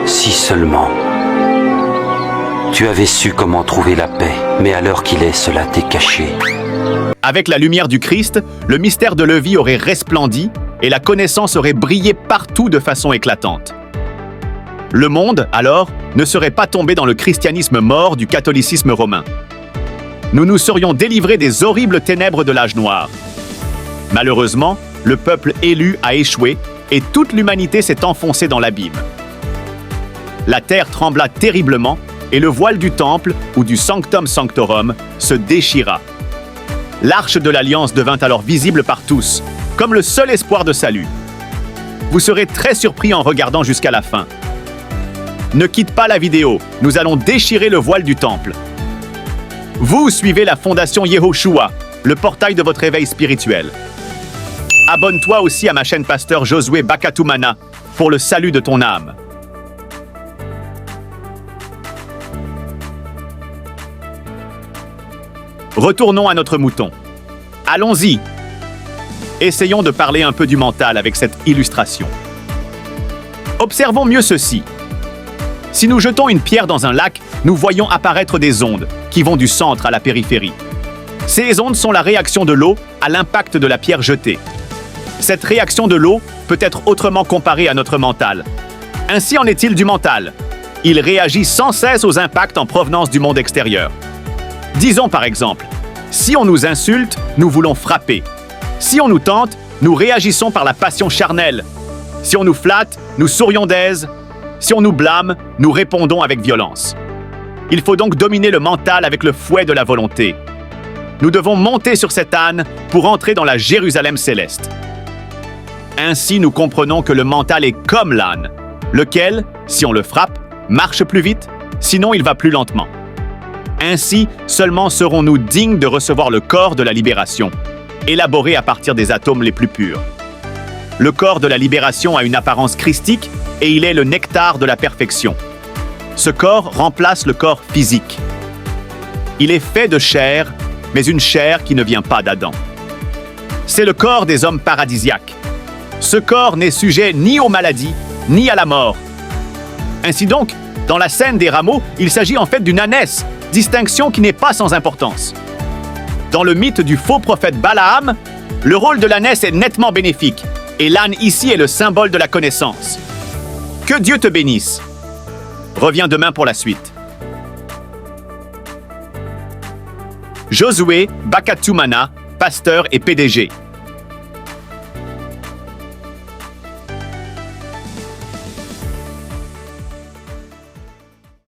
Si seulement tu avais su comment trouver la paix, mais à l'heure qu'il est, cela t'est caché. Avec la lumière du Christ, le mystère de Levi aurait resplendi et la connaissance aurait brillé partout de façon éclatante. Le monde, alors, ne serait pas tombé dans le christianisme mort du catholicisme romain. Nous nous serions délivrés des horribles ténèbres de l'âge noir. Malheureusement, le peuple élu a échoué et toute l'humanité s'est enfoncée dans l'abîme. La terre trembla terriblement et le voile du temple, ou du Sanctum Sanctorum, se déchira. L'arche de l'Alliance devint alors visible par tous, comme le seul espoir de salut. Vous serez très surpris en regardant jusqu'à la fin. Ne quitte pas la vidéo, nous allons déchirer le voile du temple. Vous suivez la fondation Yehoshua, le portail de votre éveil spirituel. Abonne-toi aussi à ma chaîne Pasteur Josué Bakatumana pour le salut de ton âme. Retournons à notre mouton. Allons-y. Essayons de parler un peu du mental avec cette illustration. Observons mieux ceci. Si nous jetons une pierre dans un lac, nous voyons apparaître des ondes qui vont du centre à la périphérie. Ces ondes sont la réaction de l'eau à l'impact de la pierre jetée. Cette réaction de l'eau peut être autrement comparée à notre mental. Ainsi en est-il du mental. Il réagit sans cesse aux impacts en provenance du monde extérieur. Disons par exemple, si on nous insulte, nous voulons frapper. Si on nous tente, nous réagissons par la passion charnelle. Si on nous flatte, nous sourions d'aise. Si on nous blâme, nous répondons avec violence. Il faut donc dominer le mental avec le fouet de la volonté. Nous devons monter sur cet âne pour entrer dans la Jérusalem céleste. Ainsi, nous comprenons que le mental est comme l'âne, lequel, si on le frappe, marche plus vite, sinon il va plus lentement. Ainsi, seulement serons-nous dignes de recevoir le corps de la libération, élaboré à partir des atomes les plus purs. Le corps de la libération a une apparence christique et il est le nectar de la perfection. Ce corps remplace le corps physique. Il est fait de chair, mais une chair qui ne vient pas d'Adam. C'est le corps des hommes paradisiaques. Ce corps n'est sujet ni aux maladies, ni à la mort. Ainsi donc, dans la scène des rameaux, il s'agit en fait d'une ânesse, distinction qui n'est pas sans importance. Dans le mythe du faux prophète Balaam, le rôle de l'ânesse est nettement bénéfique, et l'âne ici est le symbole de la connaissance. Que Dieu te bénisse. Reviens demain pour la suite. Josué Bakatumana, pasteur et PDG.